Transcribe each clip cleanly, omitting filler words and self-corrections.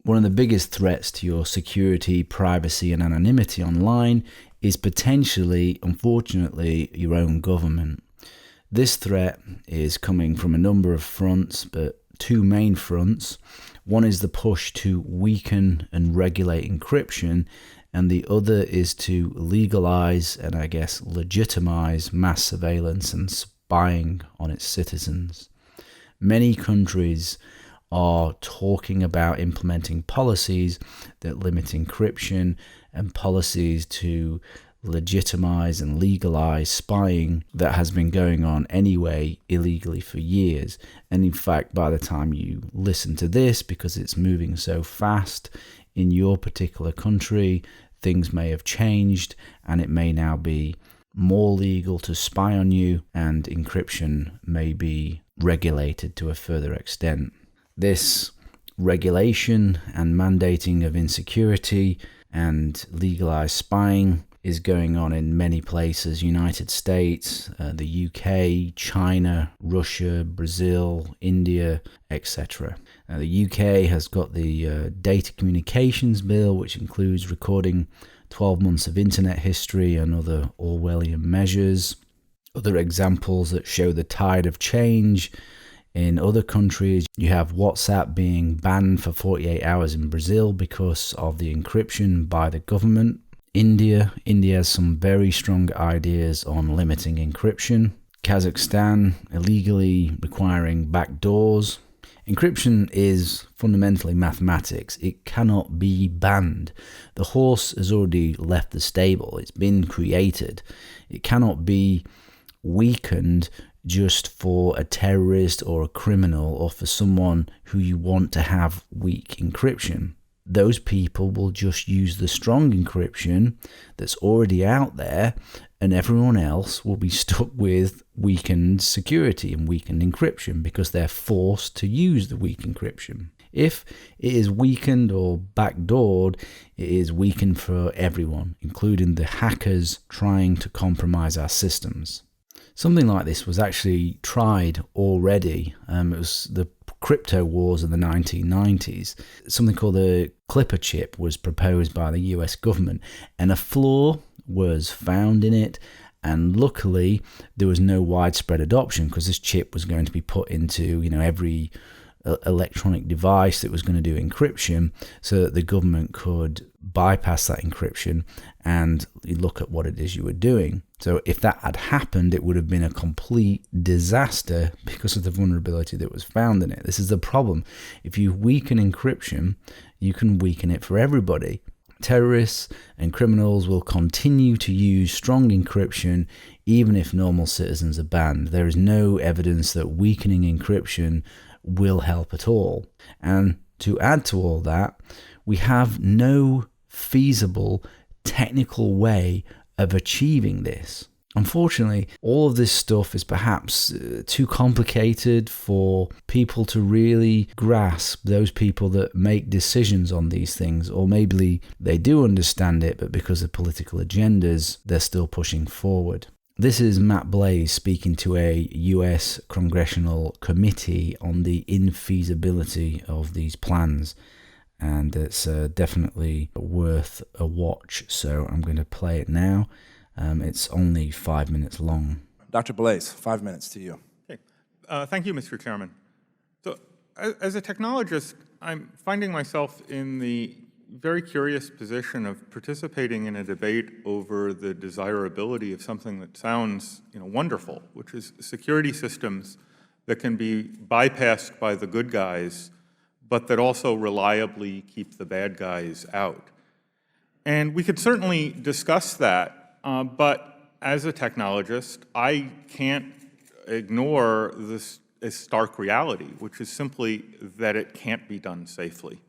One of the biggest threats to your security, privacy, and anonymity online is potentially, unfortunately, your own government. This threat is coming from a number of fronts, but two main fronts. One is the push to weaken and regulate encryption, and the other is to legalize and, I guess, legitimize mass surveillance and spying on its citizens. Many countries are talking about implementing policies that limit encryption and policies to legitimize and legalize spying that has been going on anyway illegally for years. And in fact, by the time you listen to this, because it's moving so fast in your particular country, things may have changed and it may now be more legal to spy on you, and encryption may be regulated to a further extent. This regulation and mandating of insecurity and legalized spying is going on in many places: United States, the UK, China, Russia, Brazil, India, etc. The UK has got the Data Communications Bill, which includes recording 12 months of internet history and other Orwellian measures. Other examples that show the tide of change in other countries: you have WhatsApp being banned for 48 hours in Brazil because of the encryption by the government. India has some very strong ideas on limiting encryption. Kazakhstan illegally requiring backdoors. Encryption is fundamentally mathematics. It cannot be banned. The horse has already left the stable. It's been created. It cannot be weakened just for a terrorist or a criminal or for someone who you want to have weak encryption. Those people will just use the strong encryption that's already out there, and everyone else will be stuck with weakened security and weakened encryption because they're forced to use the weak encryption. If it is weakened or backdoored, it is weakened for everyone, including the hackers trying to compromise our systems. Something like this was actually tried already. It was the crypto wars in the 1990s. Something called the Clipper chip was proposed by the US government, and a flaw was found in it, and luckily there was no widespread adoption because this chip was going to be put into every electronic device that was going to do encryption, so that the government could bypass that encryption and look at what it is you were doing. So if that had happened, it would have been a complete disaster because of the vulnerability that was found in it. This is the problem. If you weaken encryption, you can weaken it for everybody. Terrorists and criminals will continue to use strong encryption even if normal citizens are banned. There is no evidence that weakening encryption will help at all. And to add to all that, we have no feasible technical way of achieving this. Unfortunately, all of this stuff is perhaps too complicated for people to really grasp, those people that make decisions on these things, or maybe they do understand it, but because of political agendas, they're still pushing forward. This is Matt Blaze speaking to a US congressional committee on the infeasibility of these plans, and it's definitely worth a watch, so I'm going to play it now. It's only 5 minutes long. Dr. Blaze, 5 minutes to you. Okay. Thank you, Mr. Chairman. So, as a technologist, I'm finding myself in the very curious position of participating in a debate over the desirability of something that sounds, wonderful, which is security systems that can be bypassed by the good guys, but that also reliably keep the bad guys out. And we could certainly discuss that, but as a technologist, I can't ignore this stark reality, which is simply that it can't be done safely.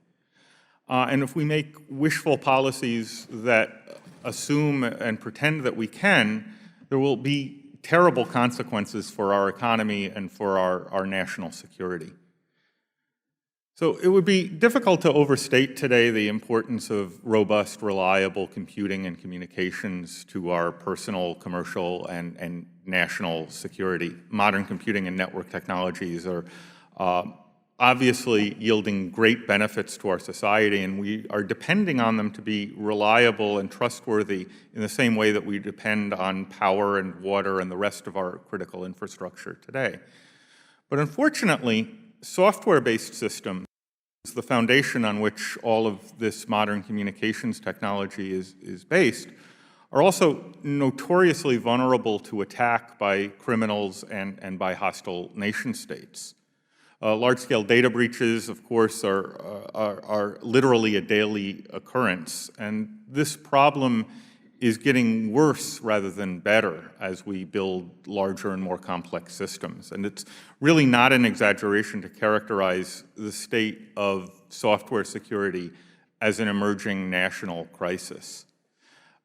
And if we make wishful policies that assume and pretend that we can, there will be terrible consequences for our economy and for our national security. So it would be difficult to overstate today the importance of robust, reliable computing and communications to our personal, commercial, and national security. Modern computing and network technologies are obviously yielding great benefits to our society, and we are depending on them to be reliable and trustworthy in the same way that we depend on power and water and the rest of our critical infrastructure today. But unfortunately, software-based systems, the foundation on which all of this modern communications technology is based, are also notoriously vulnerable to attack by criminals and by hostile nation states. Large-scale data breaches, of course, are literally a daily occurrence, and this problem is getting worse rather than better as we build larger and more complex systems. And it's really not an exaggeration to characterize the state of software security as an emerging national crisis.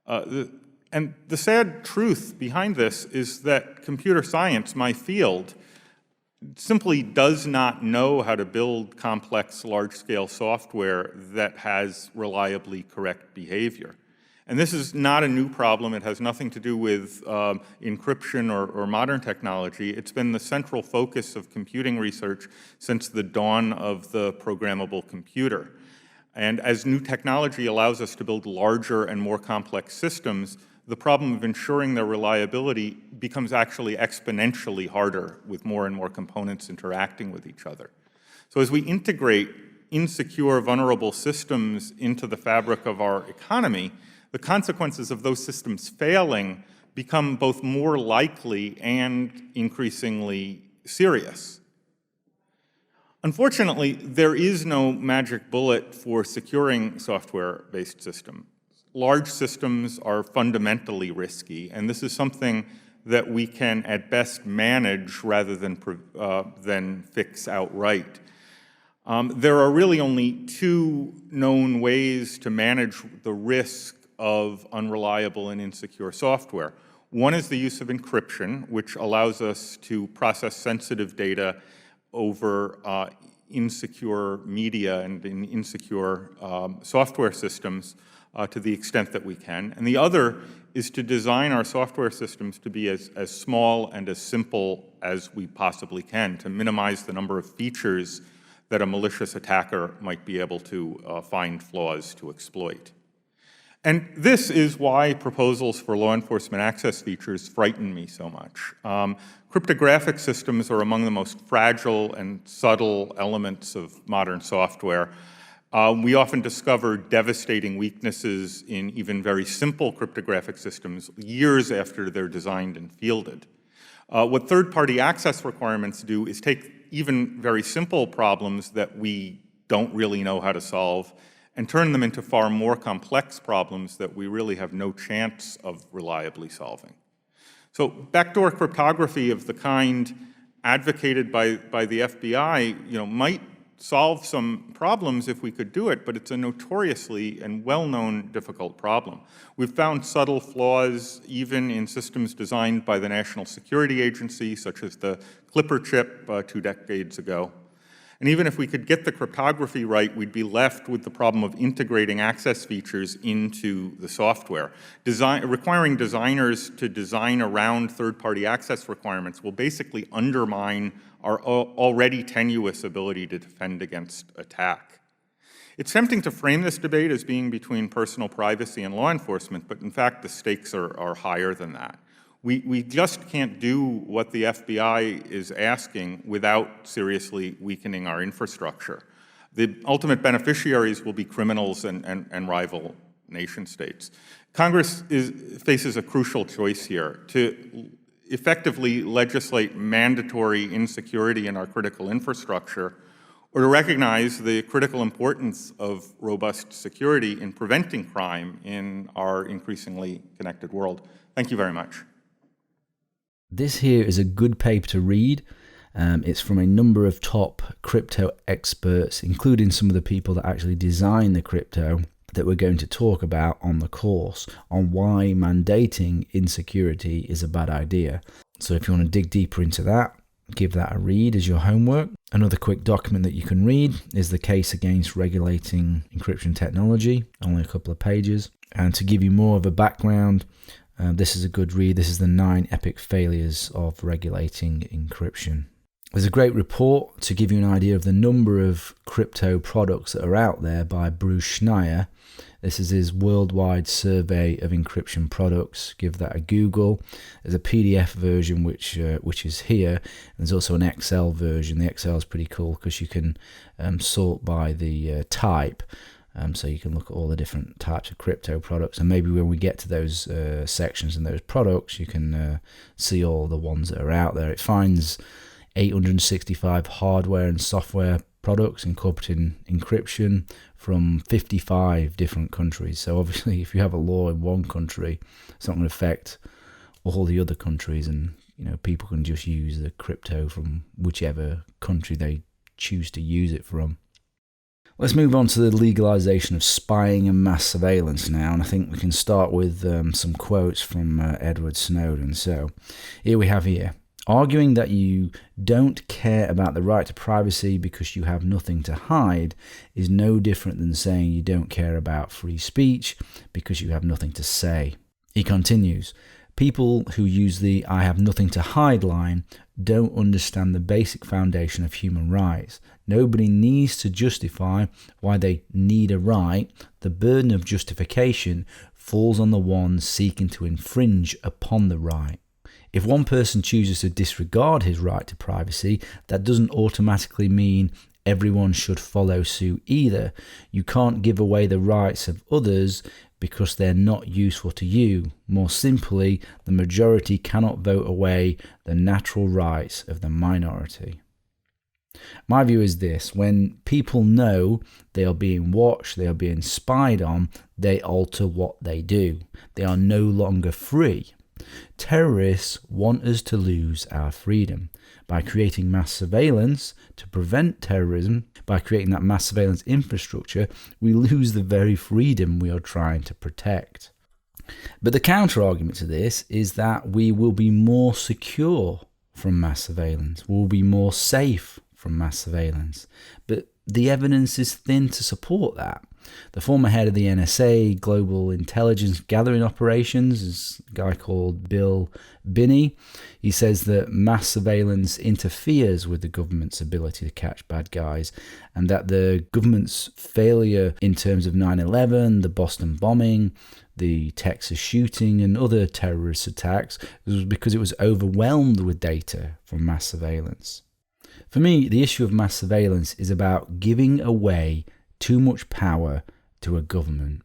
And the sad truth behind this is that computer science, my field, simply does not know how to build complex, large-scale software that has reliably correct behavior. And this is not a new problem. It has nothing to do with encryption or modern technology. It's been the central focus of computing research since the dawn of the programmable computer. And as new technology allows us to build larger and more complex systems, the problem of ensuring their reliability becomes actually exponentially harder with more and more components interacting with each other. So as we integrate insecure, vulnerable systems into the fabric of our economy, the consequences of those systems failing become both more likely and increasingly serious. Unfortunately, there is no magic bullet for securing software-based systems. Large systems are fundamentally risky, and this is something that we can at best manage rather than fix outright. There are really only two known ways to manage the risk of unreliable and insecure software. One is the use of encryption, which allows us to process sensitive data over insecure media and in insecure software systems to the extent that we can. And the other is to design our software systems to be as small and as simple as we possibly can, to minimize the number of features that a malicious attacker might be able to find flaws to exploit. And this is why proposals for law enforcement access features frighten me so much. Cryptographic systems are among the most fragile and subtle elements of modern software. We often discover devastating weaknesses in even very simple cryptographic systems years after they're designed and fielded. What third-party access requirements do is take even very simple problems that we don't really know how to solve and turn them into far more complex problems that we really have no chance of reliably solving. So backdoor cryptography of the kind advocated by the FBI, might solve some problems if we could do it, but it's a notoriously and well-known difficult problem. We've found subtle flaws even in systems designed by the National Security Agency, such as the Clipper chip 2 decades ago. And even if we could get the cryptography right, we'd be left with the problem of integrating access features into the software. Requiring designers to design around third-party access requirements will basically undermine our already tenuous ability to defend against attack. It's tempting to frame this debate as being between personal privacy and law enforcement, but in fact the stakes are higher than that. We just can't do what the FBI is asking without seriously weakening our infrastructure. The ultimate beneficiaries will be criminals and rival nation states. Congress faces a crucial choice here to effectively legislate mandatory insecurity in our critical infrastructure, or to recognize the critical importance of robust security in preventing crime in our increasingly connected world. Thank you very much. This here is a good paper to read. It's from a number of top crypto experts, including some of the people that actually design the crypto that we're going to talk about on the course, on why mandating insecurity is a bad idea. So if you want to dig deeper into that, give that a read as your homework. Another quick document that you can read is the case against regulating encryption technology, only a couple of pages. And to give you more of a background, this is a good read. This is the 9 epic failures of regulating encryption. There's a great report to give you an idea of the number of crypto products that are out there by Bruce Schneier. This is his worldwide survey of encryption products. Give that a Google. There's a PDF version which is here. There's also an Excel version. The Excel is pretty cool because you can sort by the type. So you can look at all the different types of crypto products, and maybe when we get to those sections and those products, you can see all the ones that are out there. It finds 865 hardware and software products incorporating encryption from 55 different countries. So obviously, if you have a law in one country, it's not going to affect all the other countries, and people can just use the crypto from whichever country they choose to use it from. Let's move on to the legalization of spying and mass surveillance now, and I think we can start with some quotes from Edward Snowden. So here we have arguing that you don't care about the right to privacy because you have nothing to hide is no different than saying you don't care about free speech because you have nothing to say. He continues, people who use the I have nothing to hide line don't understand the basic foundation of human rights. Nobody needs to justify why they need a right. The burden of justification falls on the ones seeking to infringe upon the right. If one person chooses to disregard his right to privacy, that doesn't automatically mean everyone should follow suit either. You can't give away the rights of others because they're not useful to you. More simply, the majority cannot vote away the natural rights of the minority. My view is this: when people know they are being watched, they are being spied on, they alter what they do. They are no longer free. Terrorists want us to lose our freedom. By creating mass surveillance to prevent terrorism, by creating that mass surveillance infrastructure, we lose the very freedom we are trying to protect. But the counter-argument to this is that we will be more secure from mass surveillance. We'll be more safe from mass surveillance. But the evidence is thin to support that. The former head of the NSA Global Intelligence Gathering Operations is a guy called Bill Binney. He says that mass surveillance interferes with the government's ability to catch bad guys, and that the government's failure in terms of 9/11, the Boston bombing, the Texas shooting and other terrorist attacks was because it was overwhelmed with data from mass surveillance. For me, the issue of mass surveillance is about giving away too much power to a government.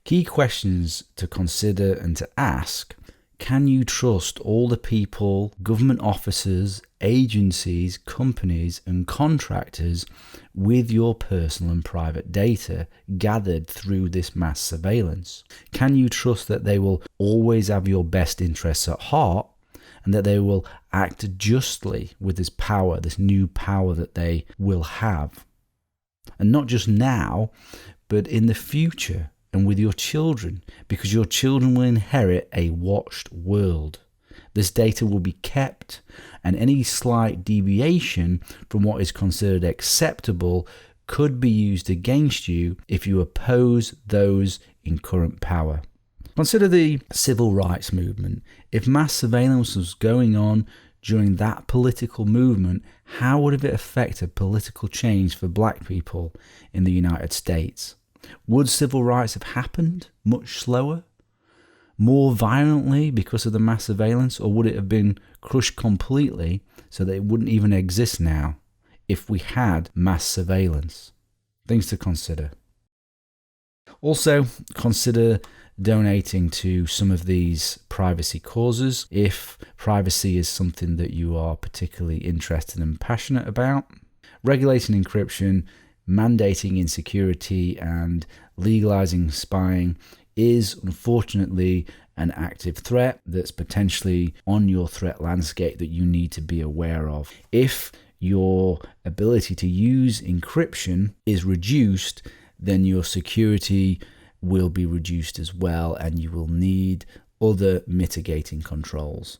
Key questions to consider and to ask: can you trust all the people, government officers, agencies, companies and contractors with your personal and private data gathered through this mass surveillance? Can you trust that they will always have your best interests at heart, and that they will act justly with this power, this new power that they will have? And not just now, but in the future and with your children, because your children will inherit a watched world. This data will be kept, and any slight deviation from what is considered acceptable could be used against you if you oppose those in current power. Consider the civil rights movement. If mass surveillance was going on during that political movement, how would it affect a political change for black people in the United States? Would civil rights have happened much slower, more violently because of the mass surveillance, or would it have been crushed completely so that it wouldn't even exist now if we had mass surveillance? Things to consider. Also, consider donating to some of these privacy causes if privacy is something that you are particularly interested and passionate about. Regulating encryption, mandating insecurity, and legalizing spying is unfortunately an active threat that's potentially on your threat landscape that you need to be aware of. If your ability to use encryption is reduced, then your security will be reduced as well, and you will need other mitigating controls.